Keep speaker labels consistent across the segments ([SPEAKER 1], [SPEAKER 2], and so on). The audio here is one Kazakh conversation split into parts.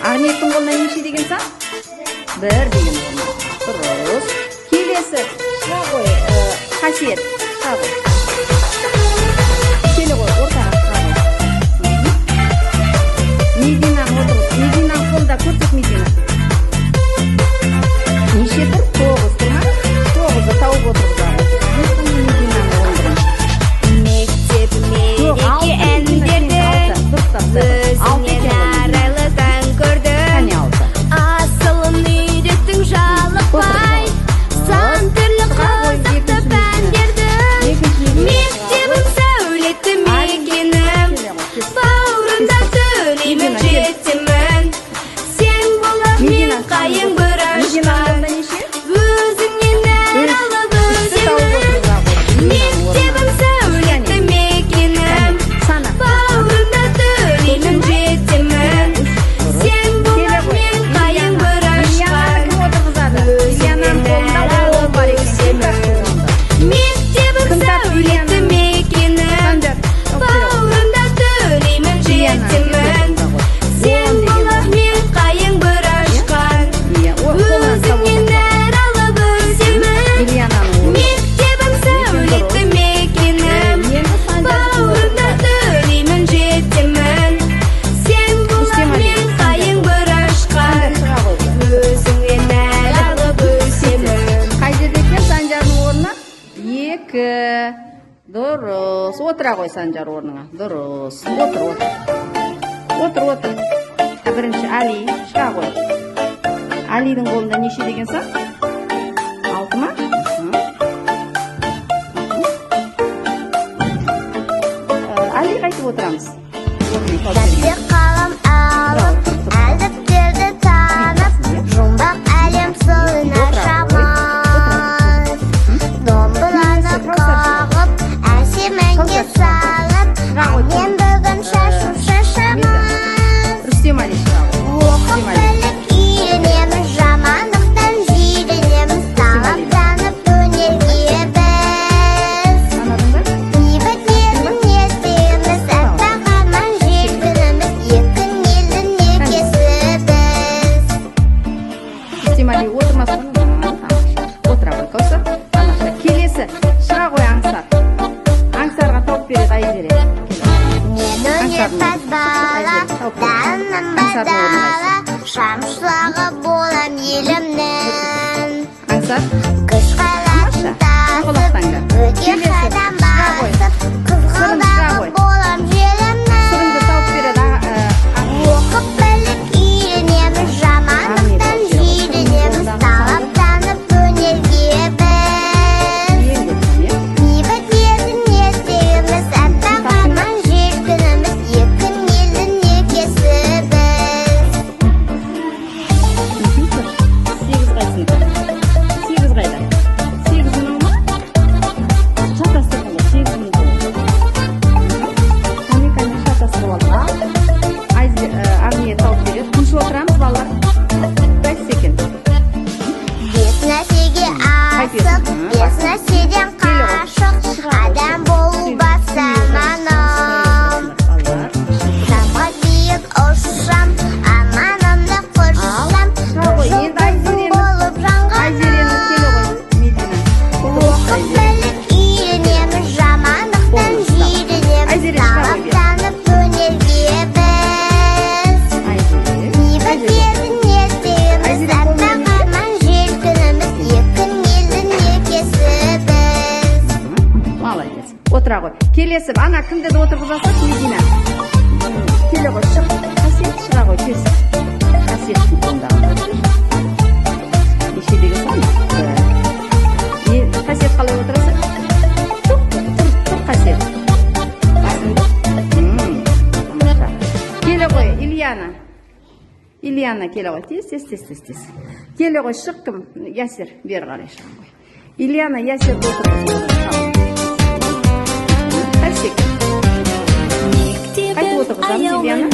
[SPEAKER 1] Ahmet'in koluna nеше деген сан? 1 деген болма. Дұрыс. Келесі. Шыға қой. Қасиет. Шыға қой. Келе қой. Ортаға шыға қой. Медина отыр. Медина қолда көрсет Медина. Неше тұр? 9 тұр ма? 9-ды тауып отырғызады. Мединаны ондырын.
[SPEAKER 2] Мектеп мереке әндерді өзінен арайлы таң көрдім. Асылын үйреттің жалықпай, сан түрлі қызықты пәндерді. Мектебім сәулетті мекенім, бауырында төлеймін жетемін. Сен болып мен қайың бір ашқан, өзіңнен әр алып өземін. Мектебім сәулетті мекенім, бауырында төлеймін жетемін. Сен болып мен қайың бір ашқан, өзіңнен әр алып өземін. Мектебім сәулетті мекенім, бауырында төлеймін жетемін. Сен болып мен қайың бір ашқан, өзіңнен әр алып өземін. Мектебім сәулетті мекенім, бауырында төлеймін жетемін. Сен болып мен қайың бір ашқан, өзіңнен әр алып өземін.
[SPEAKER 1] Қай жерде екен Санжардың орны? 2. Дұрыс. Отыра қой Санжар орныңа. Дұрыс. Отыр. Бірінші Али. Шыға қой. Алидің қолында неше деген сан? 6 ма? Али қайтып отырамыз.
[SPEAKER 2] Дәпте қалам алып, әліптерді танып, жұмбақ әлем сойнар шамас. Домбыраны қағып, әсем әнге салып, әннен бүгін шашу шашамыз.
[SPEAKER 1] Рүстем Али шыға қой.
[SPEAKER 2] Оқып біліп үйренеміз, жамандықтан жиренеміз, талаптанып өнерге біз.
[SPEAKER 1] Анадың ба?
[SPEAKER 2] Бейбіт елдің ертегіміз, аппақ арман желпініміз, еркін елдің некесі біз.
[SPEAKER 1] Рүстем Али отырмас қой. Отыра қой Кәусар. Анашта. Келесі. Шыға қой Аңсар. Аңсарға тауып береді Айзере.
[SPEAKER 2] Мен өнерпаз бала, дарыным бадала, шамшылағы болам елімнің.
[SPEAKER 1] Аңсар.
[SPEAKER 2] Күш қайратын тасып, өте қайдан басып, қызғалдағы болам желімнің.
[SPEAKER 1] Сырыңды тауып береді
[SPEAKER 2] Оқып біліп үйренеміз, жамандықтан жиренеміз, талаптанып өнерге біз. Бейбіт елдің ертегіміз, аппақ арман желпініміз, еркін елдің
[SPEAKER 1] келесіп, ана кімді де отырғызасыз, Медина? Келе ғой, шық. Қасиет шыға ғой, тез. Қасиеттің қолындағы. Нешедегі сон? Қасиет қалай отырасың? Тұр, Қасиет. Тамаша. Келе ғой, Ильяна келе ғой, тез. Келе ғой, шық кім? Ясер, бер қарай шық ғой. Ильяна, Ясерді отырғызып. Қайсек? Қайты отырғызамыз, Ильяна?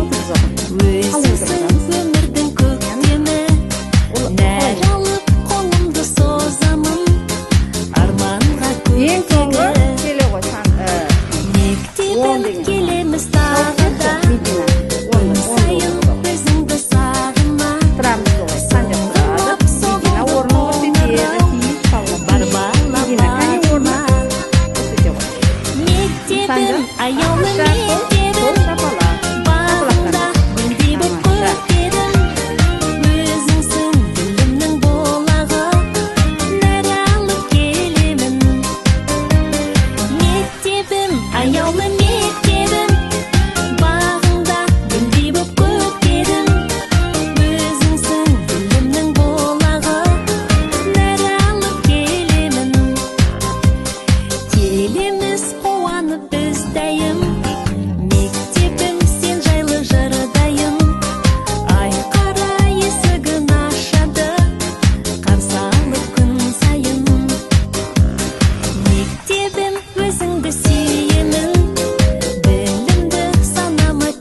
[SPEAKER 1] Отырғызамыз.